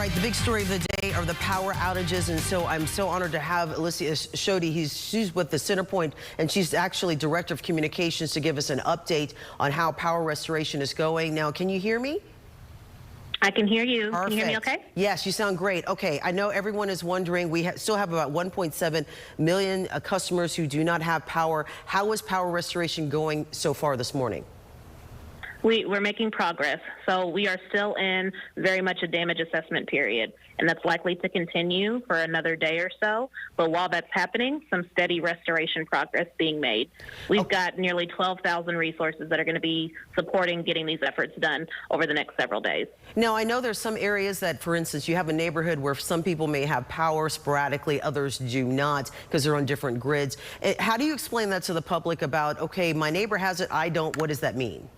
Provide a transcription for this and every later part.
right, the big story of the day are the power outages, and so I'm so honored to have Alicia Shoddy. She's with the CenterPoint, and she's actually Director of Communications to give us an update on how power restoration is going. Now, can you hear me? I can hear you. Perfect. Can you hear me okay? Yes, you sound great. Okay, I know everyone is wondering, we still have about 1.7 million customers who do not have power. How is power restoration going so far this morning? We're making progress. So we are still in very much a damage assessment period, and that's likely to continue for another day or so. But while that's happening, some steady restoration progress being made. We've got nearly 12,000 resources that are going to be supporting getting these efforts done over the next several days. Now, I know there's some areas that, for instance, you have a neighborhood where some people may have power sporadically, others do not because they're on different grids. How do you explain that to the public about, okay, my neighbor has it, I don't, what does that mean?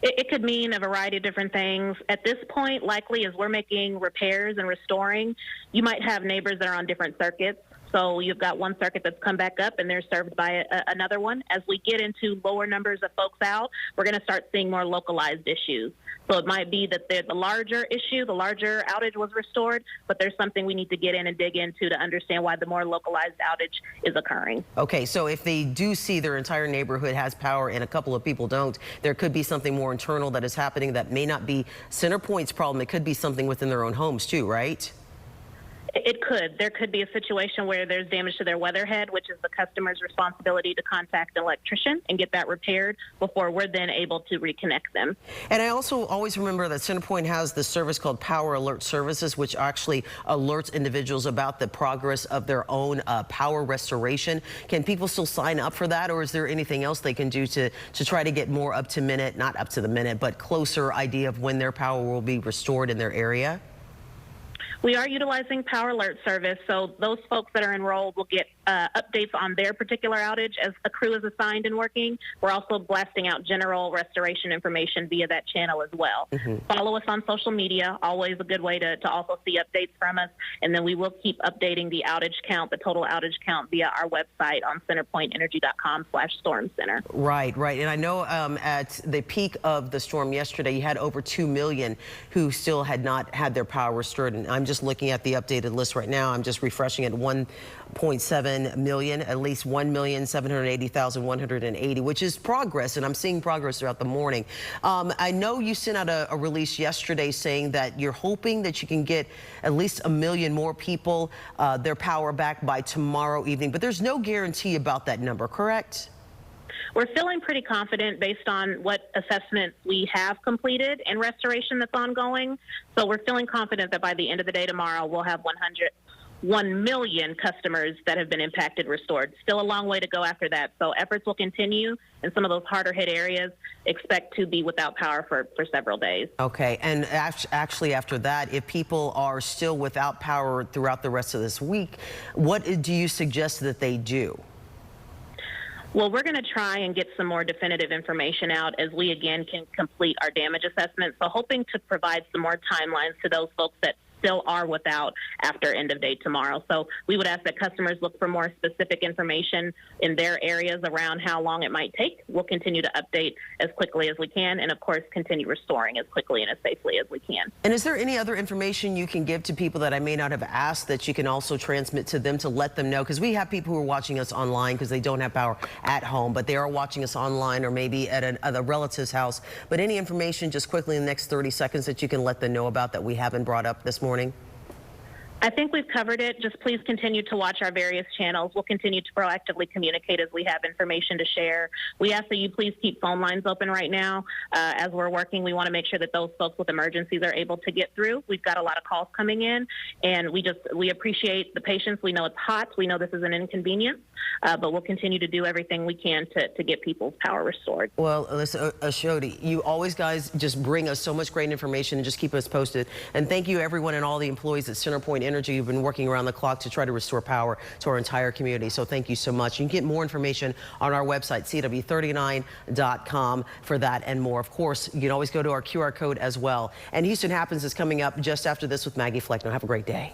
It could mean a variety of different things. At this point, likely as we're making repairs and restoring, you might have neighbors that are on different circuits. So you've got one circuit that's come back up and they're served by another one. As we get into lower numbers of folks out, we're going to start seeing more localized issues. So it might be that the larger issue, the larger outage was restored, but there's something we need to get in and dig into to understand why the more localized outage is occurring. Okay, so if they do see their entire neighborhood has power and a couple of people don't, there could be something more internal that is happening that may not be CenterPoint's problem. It could be something within their own homes too, right? It could. There could be a situation where there's damage to their weatherhead, which is the customer's responsibility to contact an electrician and get that repaired before we're then able to reconnect them. And I also always remember that CenterPoint has this service called Power Alert Services, which actually alerts individuals about the progress of their own power restoration. Can people still sign up for that, or is there anything else they can do to try to get more up to minute, not up to the minute, but closer idea of when their power will be restored in their area? We are utilizing Power Alert Service, so those folks that are enrolled will get updates on their particular outage as a crew is assigned and working. We're also blasting out general restoration information via that channel as well. Follow us on social media, always a good way to also see updates from us, and then we will keep updating the outage count, the total outage count via our website on centerpointenergy.com/storm center. Right, right. And I know at the peak of the storm yesterday, you had over 2 million who still had not had their power restored, and I'm just looking at the updated list right now. I'm just refreshing at 1.7 million, at least 1,780,180, which is progress, and I'm seeing progress throughout the morning. I know you sent out a release yesterday saying that you're hoping that you can get at least 1 million more people their power back by tomorrow evening, but there's no guarantee about that number, correct? We're feeling pretty confident based on what assessments we have completed and restoration that's ongoing. So we're feeling confident that by the end of the day tomorrow, we'll have 1 million customers that have been impacted restored. Still a long way to go after that. So efforts will continue, and some of those harder hit areas expect to be without power for several days. Okay, and actually after that, if people are still without power throughout the rest of this week, what do you suggest that they do? Well, we're going to try and get some more definitive information out as we again can complete our damage assessment. So hoping to provide some more timelines to those folks that still are without after end of day tomorrow. So we would ask that customers look for more specific information in their areas around how long it might take. We'll continue to update as quickly as we can, and of course continue restoring as quickly and as safely as we can. And is there any other information you can give to people that I may not have asked that you can also transmit to them to let them know? Because we have people who are watching us online because they don't have power at home, but they are watching us online or maybe at a relative's house. But any information just quickly in the next 30 seconds that you can let them know about that we haven't brought up this morning? I think we've covered it. Just please continue to watch our various channels. We'll continue to proactively communicate as we have information to share. We ask that you please keep phone lines open right now. As we're working, we want to make sure that those folks with emergencies are able to get through. We've got a lot of calls coming in, and we appreciate the patience. We know it's hot. We know this is an inconvenience, but we'll continue to do everything we can to get people's power restored. Well, Alicia Shoddy, you always guys just bring us so much great information and just keep us posted. And thank you everyone and all the employees at CenterPoint Energy. You've been working around the clock to try to restore power to our entire community. So thank you so much. You can get more information on our website, CW39.com, for that and more. Of course, you can always go to our QR code as well. And Houston Happens is coming up just after this with Maggie Fleckner. Have a great day.